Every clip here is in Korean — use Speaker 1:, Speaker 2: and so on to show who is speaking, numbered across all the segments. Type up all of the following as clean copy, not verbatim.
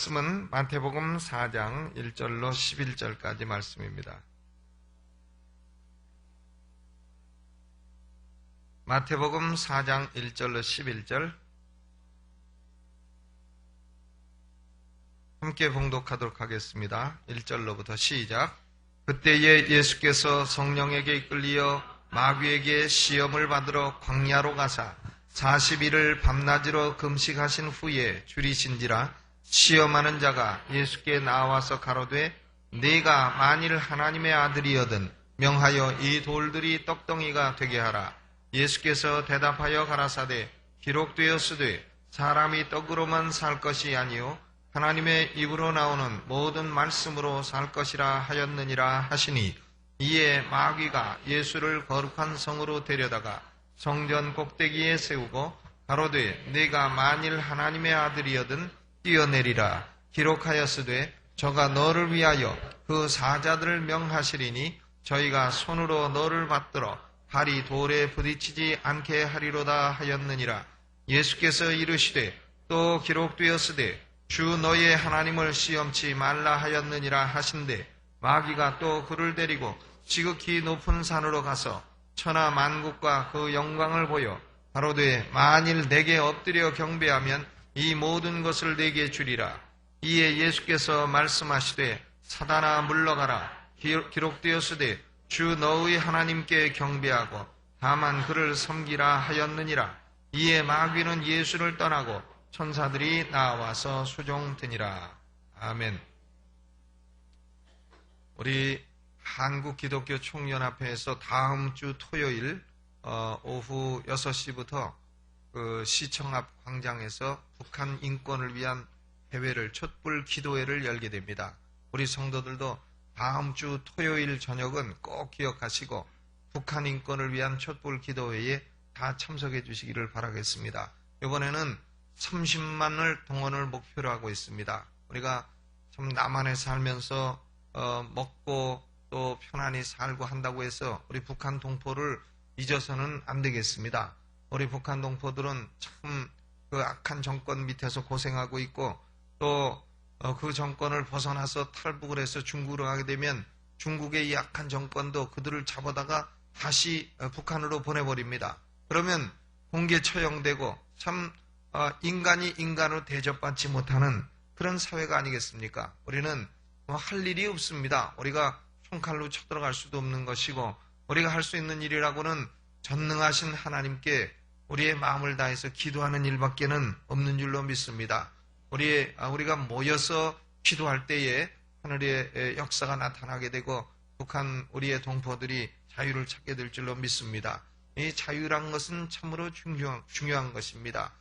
Speaker 1: 말씀은 마태복음 4장 1절로 11절까지 말씀입니다. 마태복음 4장 1절로 11절 함께 봉독하도록 하겠습니다. 1절로부터 시작. 그때에 예수께서 성령에게 이끌리어 마귀에게 시험을 받으러 광야로 가사 40일을 밤낮으로 금식하신 후에 줄이신지라. 시험하는 자가 예수께 나와서 가로되 네가 만일 하나님의 아들이여든 명하여 이 돌들이 떡덩이가 되게 하라. 예수께서 대답하여 가라사대 기록되었으되 사람이 떡으로만 살 것이 아니요 하나님의 입으로 나오는 모든 말씀으로 살 것이라 하였느니라 하시니, 이에 마귀가 예수를 거룩한 성으로 데려다가 성전 꼭대기에 세우고 가로되 네가 만일 하나님의 아들이여든 뛰어내리라. 기록하였으되 저가 너를 위하여 그 사자들을 명하시리니 저희가 손으로 너를 받들어 발이 돌에 부딪히지 않게 하리로다 하였느니라. 예수께서 이르시되 또 기록되었으되 주 너의 하나님을 시험치 말라 하였느니라 하신대, 마귀가 또 그를 데리고 지극히 높은 산으로 가서 천하 만국과 그 영광을 보여 가로되 만일 내게 엎드려 경배하면 이 모든 것을 내게 주리라. 이에 예수께서 말씀하시되 사단아 물러가라. 기록되었으되 주 너의 하나님께 경배하고 다만 그를 섬기라 하였느니라. 이에 마귀는 예수를 떠나고 천사들이 나와서 수종드니라. 아멘. 우리 한국기독교총연합회에서 다음 주 토요일 오후 6시부터 그 시청 앞 광장에서 북한 인권을 위한 대회를, 촛불 기도회를 열게 됩니다. 우리 성도들도 다음 주 토요일 저녁은 꼭 기억하시고 북한 인권을 위한 촛불 기도회에 다 참석해 주시기를 바라겠습니다. 이번에는 30만을 동원을 목표로 하고 있습니다. 우리가 참 남한에 살면서 먹고 또 편안히 살고 한다고 해서 우리 북한 동포를 잊어서는 안 되겠습니다. 우리 북한 동포들은 참 그 악한 정권 밑에서 고생하고 있고 또 그 정권을 벗어나서 탈북을 해서 중국으로 가게 되면 중국의 이 악한 정권도 그들을 잡아다가 다시 북한으로 보내버립니다. 그러면 공개 처형되고 참 인간이 인간으로 대접받지 못하는 그런 사회가 아니겠습니까? 우리는 할 일이 없습니다. 우리가 총칼로 쳐들어갈 수도 없는 것이고 우리가 할 수 있는 일이라고는 전능하신 하나님께 우리의 마음을 다해서 기도하는 일밖에는 없는 줄로 믿습니다. 우리가 모여서 기도할 때에 하늘의 역사가 나타나게 되고 북한 우리의 동포들이 자유를 찾게 될 줄로 믿습니다. 이 자유란 것은 참으로 중요한 것입니다.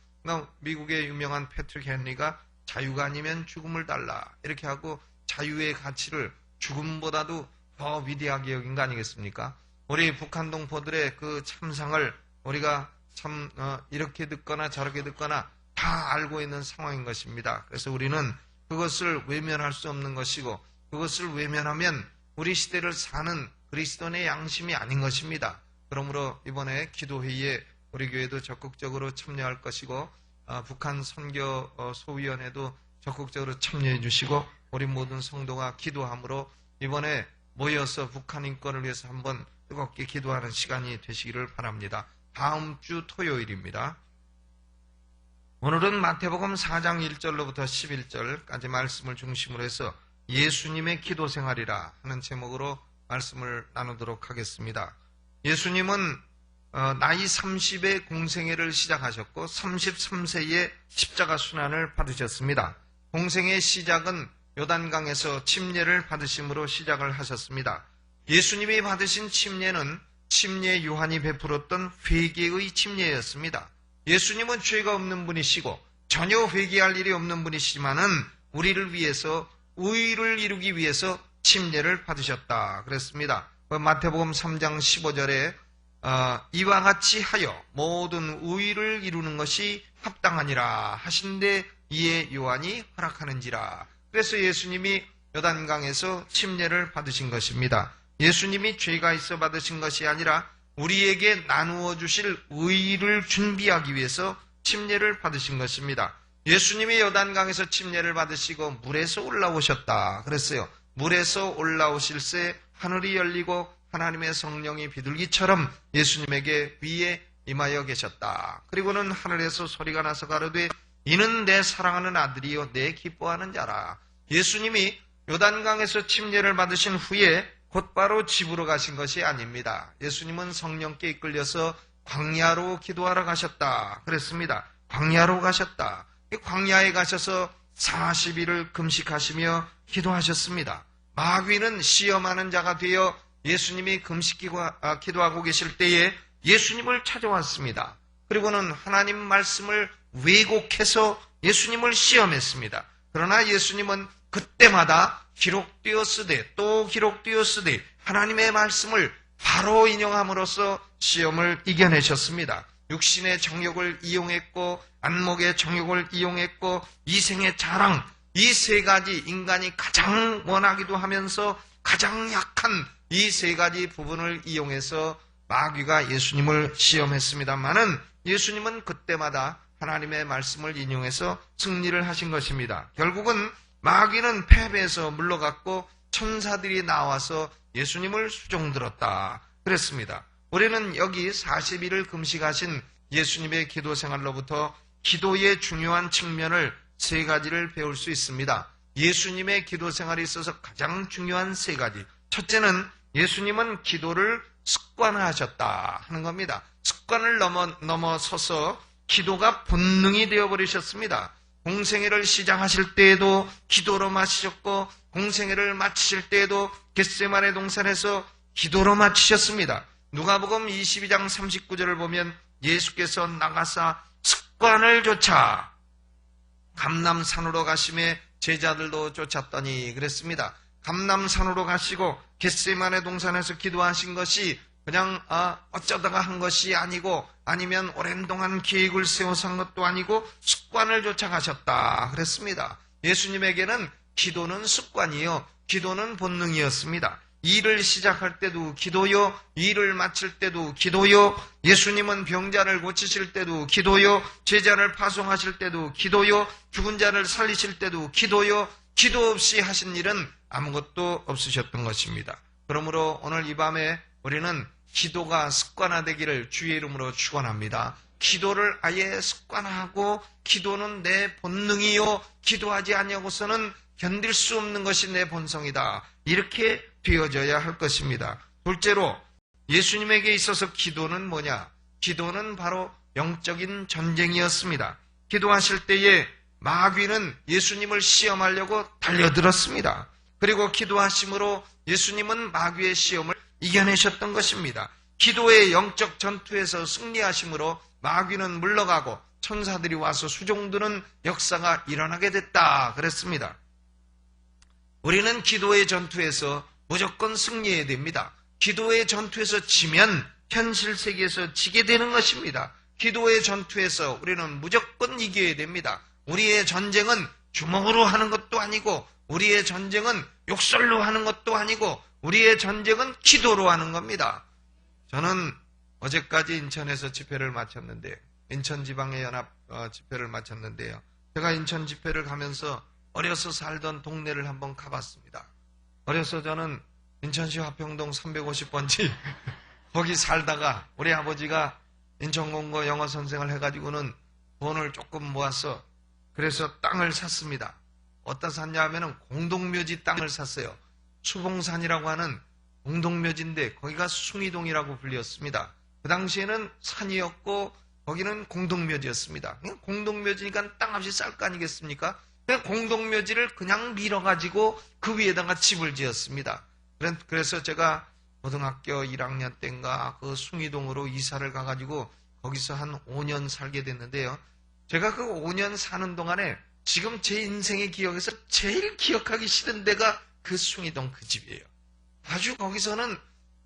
Speaker 1: 미국의 유명한 패트릭 헨리가 자유가 아니면 죽음을 달라 이렇게 하고 자유의 가치를 죽음보다도 더 위대하게 여긴 거 아니겠습니까? 우리 북한 동포들의 그 참상을 우리가 참 이렇게 듣거나 저렇게 듣거나 다 알고 있는 상황인 것입니다. 그래서 우리는 그것을 외면할 수 없는 것이고 그것을 외면하면 우리 시대를 사는 그리스도인의 양심이 아닌 것입니다. 그러므로 이번에 기도회의에 우리 교회도 적극적으로 참여할 것이고 북한 선교 소위원회도 적극적으로 참여해 주시고 우리 모든 성도가 기도함으로 이번에 모여서 북한 인권을 위해서 한번 뜨겁게 기도하는 시간이 되시기를 바랍니다. 다음 주 토요일입니다. 오늘은 마태복음 4장 1절로부터 11절까지 말씀을 중심으로 해서 예수님의 기도 생활이라 하는 제목으로 말씀을 나누도록 하겠습니다. 예수님은 나이 30에 공생애를 시작하셨고 33세에 십자가 순환을 받으셨습니다. 공생의 시작은 요단강에서 침례를 받으심으로 시작을 하셨습니다. 예수님이 받으신 침례는 침례 요한이 베풀었던 회개의 침례였습니다. 예수님은 죄가 없는 분이시고 전혀 회개할 일이 없는 분이시지만은 우리를 위해서 의를 이루기 위해서 침례를 받으셨다 그랬습니다. 마태복음 3장 15절에 이와 같이 하여 모든 의를 이루는 것이 합당하니라 하신데 이에 요한이 허락하는지라. 그래서 예수님이 요단강에서 침례를 받으신 것입니다. 예수님이 죄가 있어 받으신 것이 아니라 우리에게 나누어 주실 의를 준비하기 위해서 침례를 받으신 것입니다. 예수님이 요단강에서 침례를 받으시고 물에서 올라오셨다 그랬어요. 물에서 올라오실새 하늘이 열리고 하나님의 성령이 비둘기처럼 예수님에게 위에 임하여 계셨다. 그리고는 하늘에서 소리가 나서 가로되 이는 내 사랑하는 아들이요 내 기뻐하는 자라. 예수님이 요단강에서 침례를 받으신 후에 곧바로 집으로 가신 것이 아닙니다. 예수님은 성령께 이끌려서 광야로 기도하러 가셨다 그랬습니다. 광야로 가셨다. 광야에 가셔서 40일을 금식하시며 기도하셨습니다. 마귀는 시험하는 자가 되어 예수님이 기도하고 계실 때에 예수님을 찾아왔습니다. 그리고는 하나님 말씀을 왜곡해서 예수님을 시험했습니다. 그러나 예수님은 그때마다 기록되었으되 또 기록되었으되 하나님의 말씀을 바로 인용함으로써 시험을 이겨내셨습니다. 육신의 정욕을 이용했고 안목의 정욕을 이용했고 이생의 자랑, 이 세 가지 인간이 가장 원하기도 하면서 가장 약한 이 세 가지 부분을 이용해서 마귀가 예수님을 시험했습니다만은 예수님은 그때마다 하나님의 말씀을 인용해서 승리를 하신 것입니다. 결국은 마귀는 패배해서 물러갔고 천사들이 나와서 예수님을 수종들었다 그랬습니다. 우리는 여기 40일을 금식하신 예수님의 기도 생활로부터 기도의 중요한 측면을 세 가지를 배울 수 있습니다. 예수님의 기도 생활에 있어서 가장 중요한 세 가지. 첫째는 예수님은 기도를 습관화하셨다 하는 겁니다. 습관을 넘어서서 기도가 본능이 되어버리셨습니다. 공생애를 시작하실 때에도 기도로 마치셨고 공생애를 마치실 때에도 겟세마네 동산에서 기도로 마치셨습니다. 누가복음 22장 39절을 보면 예수께서 나가사 습관을 좇아 감람산으로 가심에 제자들도 쫓았더니 그랬습니다. 감람산으로 가시고 겟세마네 동산에서 기도하신 것이 그냥 어쩌다가 한 것이 아니고 아니면 오랜 동안 계획을 세워서 한 것도 아니고 습관을 쫓아가셨다 그랬습니다. 예수님에게는 기도는 습관이요 기도는 본능이었습니다. 일을 시작할 때도 기도요, 일을 마칠 때도 기도요, 예수님은 병자를 고치실 때도 기도요, 제자를 파송하실 때도 기도요, 죽은 자를 살리실 때도 기도요, 기도 없이 하신 일은 아무것도 없으셨던 것입니다. 그러므로 오늘 이 밤에 우리는 기도가 습관화되기를 주의 이름으로 축원합니다. 기도를 아예 습관화하고 기도는 내 본능이요, 기도하지 아니하고서는 견딜 수 없는 것이 내 본성이다. 이렇게 되어져야 할 것입니다. 둘째로 예수님에게 있어서 기도는 뭐냐? 기도는 바로 영적인 전쟁이었습니다. 기도하실 때에 마귀는 예수님을 시험하려고 달려들었습니다. 그리고 기도하심으로 예수님은 마귀의 시험을 이겨내셨던 것입니다. 기도의 영적 전투에서 승리하심으로 마귀는 물러가고 천사들이 와서 수종드는 역사가 일어나게 됐다 그랬습니다. 우리는 기도의 전투에서 무조건 승리해야 됩니다. 기도의 전투에서 지면 현실 세계에서 지게 되는 것입니다. 기도의 전투에서 우리는 무조건 이겨야 됩니다. 우리의 전쟁은 주먹으로 하는 것도 아니고 우리의 전쟁은 욕설로 하는 것도 아니고 우리의 전쟁은 기도로 하는 겁니다. 저는 어제까지 인천에서 집회를 마쳤는데 인천지방의연합 집회를 마쳤는데요. 제가 인천 집회를 가면서 어려서 살던 동네를 한번 가봤습니다. 어려서 저는 인천시 화평동 350번지 거기 살다가 우리 아버지가 인천공고 영어 선생을 해가지고는 돈을 조금 모아서 그래서 땅을 샀습니다. 어디다 샀냐 하면은 공동묘지 땅을 샀어요. 수봉산이라고 하는 공동묘지인데 거기가 숭이동이라고 불렸습니다. 그 당시에는 산이었고 거기는 공동묘지였습니다. 공동묘지니까 땅값이 쌀 거 아니겠습니까? 공동묘지를 그냥 밀어가지고 그 위에다가 집을 지었습니다. 그래서 제가 고등학교 1학년 때인가 그 숭이동으로 이사를 가가지고 거기서 한 5년 살게 됐는데요. 제가 그 5년 사는 동안에 지금 제 인생의 기억에서 제일 기억하기 싫은 데가 그 숭이동 그 집이에요. 아주 거기서는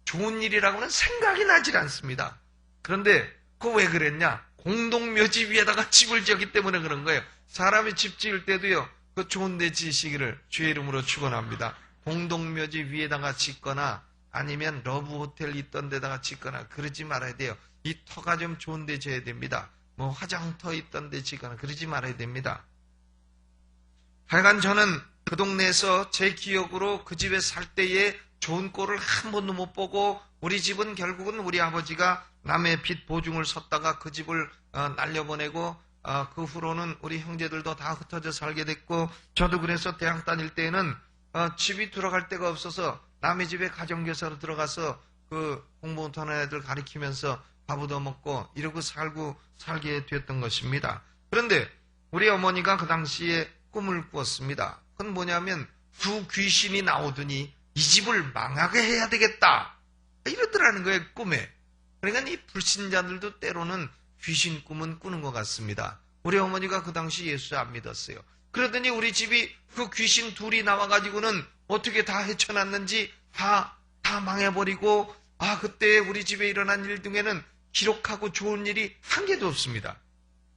Speaker 1: 좋은 일이라고는 생각이 나질 않습니다. 그런데 그거 왜 그랬냐? 공동묘지 위에다가 집을 지었기 때문에 그런 거예요. 사람이 집 지을 때도요, 그 좋은 데 지으시기를 주의 이름으로 축원합니다. 공동묘지 위에다가 짓거나 아니면 러브호텔 있던 데다가 짓거나 그러지 말아야 돼요. 이 터가 좀 좋은 데 지어야 됩니다. 뭐 화장터 있던 데 지거나 그러지 말아야 됩니다. 하여간 저는 그 동네에서 제 기억으로 그 집에 살 때에 좋은 꼴을 한 번도 못 보고 우리 집은 결국은 우리 아버지가 남의 빚 보증을 섰다가 그 집을 날려보내고 그 후로는 우리 형제들도 다 흩어져 살게 됐고 저도 그래서 대학 다닐 때에는 집이 들어갈 데가 없어서 남의 집에 가정교사로 들어가서 그 공부 못하는 애들 가리키면서 밥 얻어먹고 이러고 살게 되었던 것입니다. 그런데 우리 어머니가 그 당시에 꿈을 꾸었습니다. 그건 뭐냐면 두 귀신이 나오더니 이 집을 망하게 해야 되겠다 이러더라는 거예요, 꿈에. 그러니까 이 불신자들도 때로는 귀신 꿈은 꾸는 것 같습니다. 우리 어머니가 그 당시 예수 안 믿었어요. 그러더니 우리 집이 그 귀신 둘이 나와가지고는 어떻게 다 헤쳐났는지 다 망해버리고 그때 우리 집에 일어난 일 중에는 기록하고 좋은 일이 한 개도 없습니다.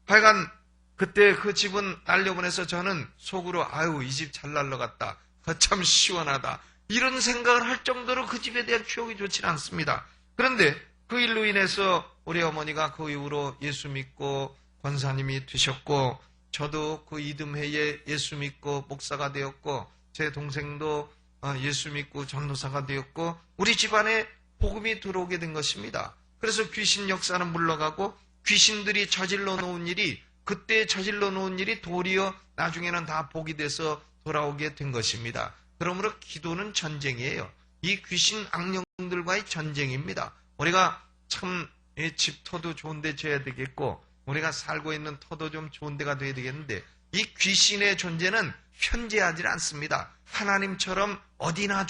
Speaker 1: 하여간 그때 그 집은 날려보내서 저는 속으로 이 집 잘 날라갔다. 참 시원하다. 이런 생각을 할 정도로 그 집에 대한 추억이 좋지 않습니다. 그런데 그 일로 인해서 우리 어머니가 그 이후로 예수 믿고 권사님이 되셨고 저도 그 이듬해에 예수 믿고 목사가 되었고 제 동생도 예수 믿고 전도사가 되었고 우리 집안에 복음이 들어오게 된 것입니다. 그래서 귀신 역사는 물러가고 귀신들이 저질러 놓은 일이 그때 저질러 놓은 일이 도리어 나중에는 다 복이 돼서 돌아오게 된 것입니다. 그러므로 기도는 전쟁이에요. 이 귀신 악령들과의 전쟁입니다. 우리가 참 집터도 좋은 데 줘야 되겠고 우리가 살고 있는 터도 좀 좋은 데가 돼야 되겠는데 이 귀신의 존재는 현재하지 않습니다. 하나님처럼 어디나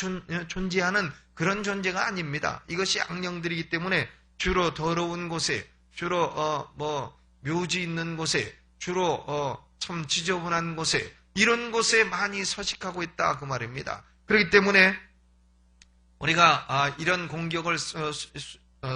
Speaker 1: 존재하는 그런 존재가 아닙니다. 이것이 악령들이기 때문에 주로 더러운 곳에 주로 묘지 있는 곳에 주로 참 지저분한 곳에 이런 곳에 많이 서식하고 있다 그 말입니다. 그렇기 때문에 우리가 이런 공격을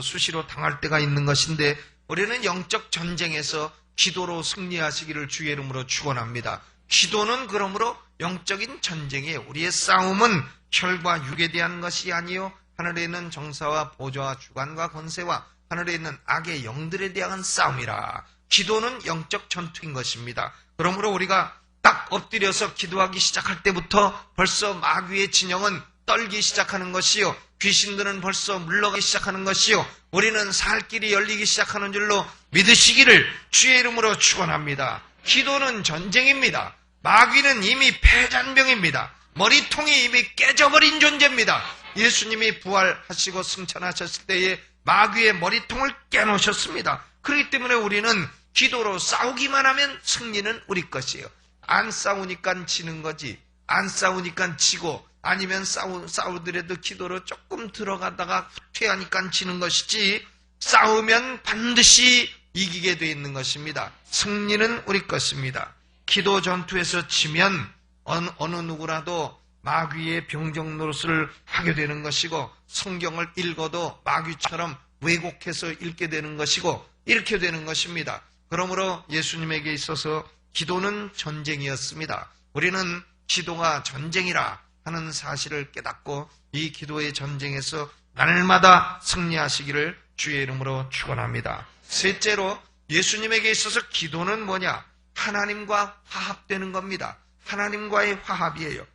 Speaker 1: 수시로 당할 때가 있는 것인데 우리는 영적 전쟁에서 기도로 승리하시기를 주의 이름으로 축원합니다. 기도는 그러므로 영적인 전쟁이에요. 우리의 싸움은 혈과 육에 대한 것이 아니요 하늘에 있는 정사와 보좌와 주관과 권세와 하늘에 있는 악의 영들에 대한 싸움이라. 기도는 영적 전투인 것입니다. 그러므로 우리가 딱 엎드려서 기도하기 시작할 때부터 벌써 마귀의 진영은 떨기 시작하는 것이요 귀신들은 벌써 물러가기 시작하는 것이요 우리는 살 길이 열리기 시작하는 줄로 믿으시기를 주의 이름으로 축원합니다. 기도는 전쟁입니다. 마귀는 이미 패잔병입니다. 머리통이 이미 깨져버린 존재입니다. 예수님이 부활하시고 승천하셨을 때에 마귀의 머리통을 깨놓으셨습니다. 그렇기 때문에 우리는 기도로 싸우기만 하면 승리는 우리 것이에요. 안 싸우니까 지는 거지. 안 싸우니까 지고 아니면 싸우더라도 기도로 조금 들어가다가 후퇴하니까 지는 것이지 싸우면 반드시 이기게 돼 있는 것입니다. 승리는 우리 것입니다. 기도 전투에서 지면 어느 누구라도 마귀의 병정 노릇을 하게 되는 것이고 성경을 읽어도 마귀처럼 왜곡해서 읽게 되는 것이고 이렇게 되는 것입니다. 그러므로 예수님에게 있어서 기도는 전쟁이었습니다. 우리는 기도가 전쟁이라 하는 사실을 깨닫고 이 기도의 전쟁에서 날마다 승리하시기를 주의 이름으로 축원합니다. 셋째로 예수님에게 있어서 기도는 뭐냐? 하나님과 화합되는 겁니다. 하나님과의 화합이에요.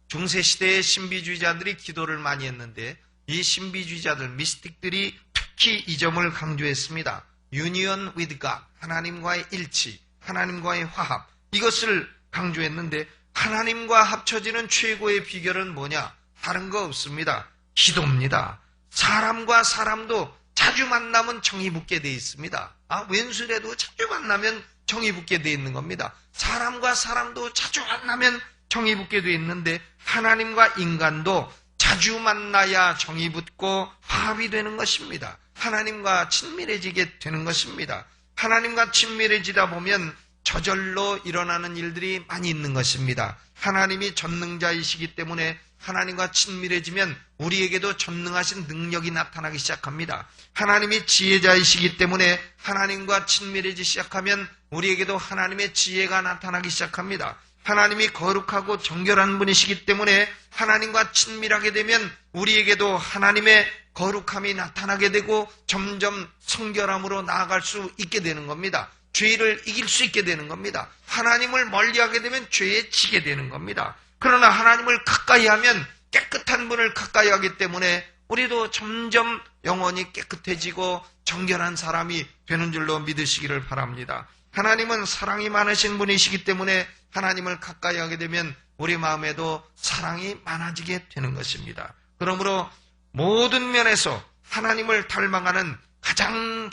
Speaker 1: 중세시대의 신비주의자들이 기도를 많이 했는데 이 신비주의자들, 미스틱들이 특히 이 점을 강조했습니다. Union with God, 하나님과의 일치, 하나님과의 화합, 이것을 강조했는데 하나님과 합쳐지는 최고의 비결은 뭐냐? 다른 거 없습니다. 기도입니다. 사람과 사람도 자주 만나면 정이 붙게 돼 있습니다. 왼수라도 자주 만나면 정이 붙게 돼 있는 겁니다. 사람과 사람도 자주 만나면 정이 붙게 돼 있는데 하나님과 인간도 자주 만나야 정이 붙고 화합이 되는 것입니다. 하나님과 친밀해지게 되는 것입니다. 하나님과 친밀해지다 보면 저절로 일어나는 일들이 많이 있는 것입니다. 하나님이 전능자이시기 때문에 하나님과 친밀해지면 우리에게도 전능하신 능력이 나타나기 시작합니다. 하나님이 지혜자이시기 때문에 하나님과 친밀해지기 시작하면 우리에게도 하나님의 지혜가 나타나기 시작합니다. 하나님이 거룩하고 정결한 분이시기 때문에 하나님과 친밀하게 되면 우리에게도 하나님의 거룩함이 나타나게 되고 점점 성결함으로 나아갈 수 있게 되는 겁니다. 죄를 이길 수 있게 되는 겁니다. 하나님을 멀리하게 되면 죄에 지게 되는 겁니다. 그러나 하나님을 가까이 하면 깨끗한 분을 가까이 하기 때문에 우리도 점점 영혼이 깨끗해지고 정결한 사람이 되는 줄로 믿으시기를 바랍니다. 하나님은 사랑이 많으신 분이시기 때문에 하나님을 가까이 하게 되면 우리 마음에도 사랑이 많아지게 되는 것입니다. 그러므로 모든 면에서 하나님을 닮아가는 가장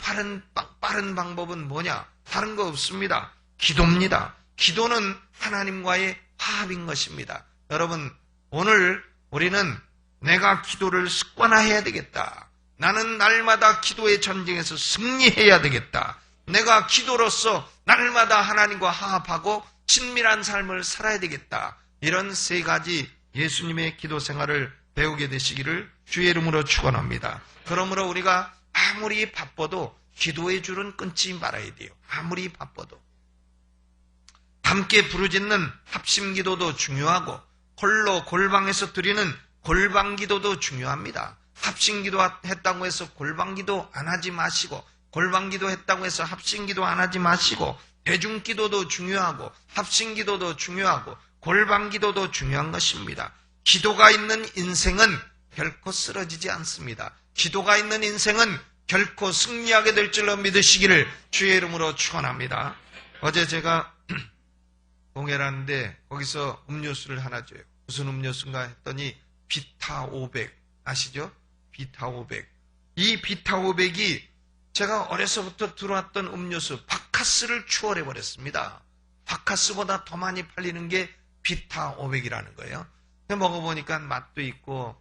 Speaker 1: 빠른 방법은 뭐냐? 다른 거 없습니다. 기도입니다. 기도는 하나님과의 화합인 것입니다. 여러분, 오늘 우리는 내가 기도를 습관화해야 되겠다. 나는 날마다 기도의 전쟁에서 승리해야 되겠다. 내가 기도로서 날마다 하나님과 화합하고 친밀한 삶을 살아야 되겠다. 이런 세 가지 예수님의 기도 생활을 배우게 되시기를 주의 이름으로 축원합니다. 그러므로 우리가 아무리 바빠도 기도의 줄은 끊지 말아야 돼요. 아무리 바빠도. 함께 부르짖는 합심기도도 중요하고 홀로 골방에서 드리는 골방기도도 중요합니다. 합심기도 했다고 해서 골방기도 안 하지 마시고 골방기도 했다고 해서 합심기도 안 하지 마시고 대중기도도 중요하고 합심기도도 중요하고 골방기도도 중요한 것입니다. 기도가 있는 인생은 결코 쓰러지지 않습니다. 기도가 있는 인생은 결코 승리하게 될 줄로 믿으시기를 주의 이름으로 축원합니다. 어제 제가 공예를 하는데 거기서 음료수를 하나 줘요. 무슨 음료수인가 했더니 비타 500 아시죠? 비타 500. 이 비타 500이 제가 어려서부터 들어왔던 음료수 바카스를 추월해 버렸습니다. 바카스보다 더 많이 팔리는 게 비타 500이라는 거예요. 먹어보니까 맛도 있고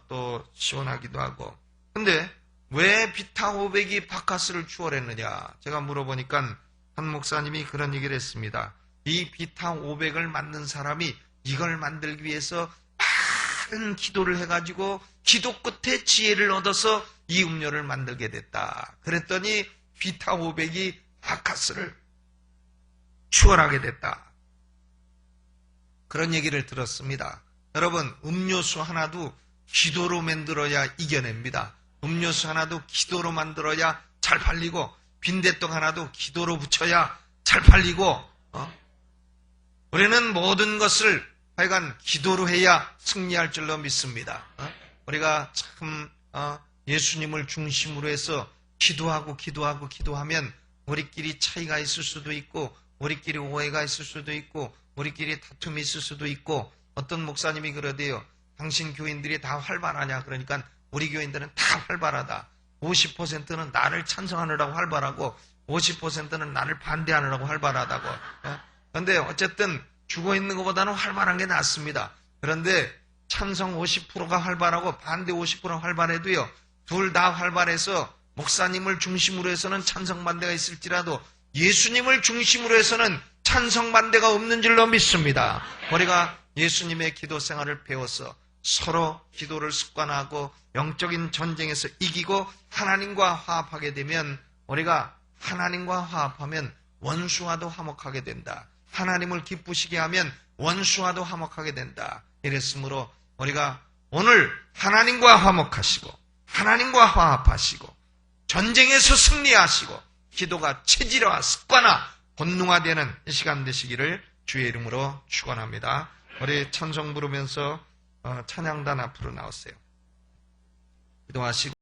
Speaker 1: 또 시원하기도 하고. 근데 왜 비타 500이 바카스를 추월했느냐? 제가 물어보니까 한 목사님이 그런 얘기를 했습니다. 이 비타 500을 만든 사람이 이걸 만들기 위해서 많은 기도를 해가지고 기도 끝에 지혜를 얻어서 이 음료를 만들게 됐다. 그랬더니 비타 500이 바카스를 추월하게 됐다. 그런 얘기를 들었습니다. 여러분, 음료수 하나도 기도로 만들어야 이겨냅니다. 음료수 하나도 기도로 만들어야 잘 팔리고 빈대떡 하나도 기도로 붙여야 잘 팔리고 우리는 모든 것을 하여간 기도로 해야 승리할 줄로 믿습니다. 우리가 참 예수님을 중심으로 해서 기도하면 우리끼리 차이가 있을 수도 있고 우리끼리 오해가 있을 수도 있고 우리끼리 다툼이 있을 수도 있고 어떤 목사님이 그러대요. 당신 교인들이 다 활발하냐? 그러니까 우리 교인들은 다 활발하다. 50%는 나를 찬성하느라고 활발하고 50%는 나를 반대하느라고 활발하다고. 그런데 어쨌든 죽어있는 것보다는 활발한 게 낫습니다. 그런데 찬성 50%가 활발하고 반대 50%가 활발해도요. 둘 다 활발해서 목사님을 중심으로 해서는 찬성 반대가 있을지라도 예수님을 중심으로 해서는 찬성 반대가 없는 줄로 믿습니다. 우리가 예수님의 기도 생활을 배워서 서로 기도를 습관하고 영적인 전쟁에서 이기고 하나님과 화합하게 되면 우리가 하나님과 화합하면 원수와도 화목하게 된다. 하나님을 기쁘시게 하면 원수와도 화목하게 된다. 이랬으므로 우리가 오늘 하나님과 화목하시고 하나님과 화합하시고 전쟁에서 승리하시고 기도가 체질화, 습관화, 본능화되는 이 시간 되시기를 주의 이름으로 축원합니다. 우리 찬송 부르면서 찬양단 앞으로 나오세요. 기도하시고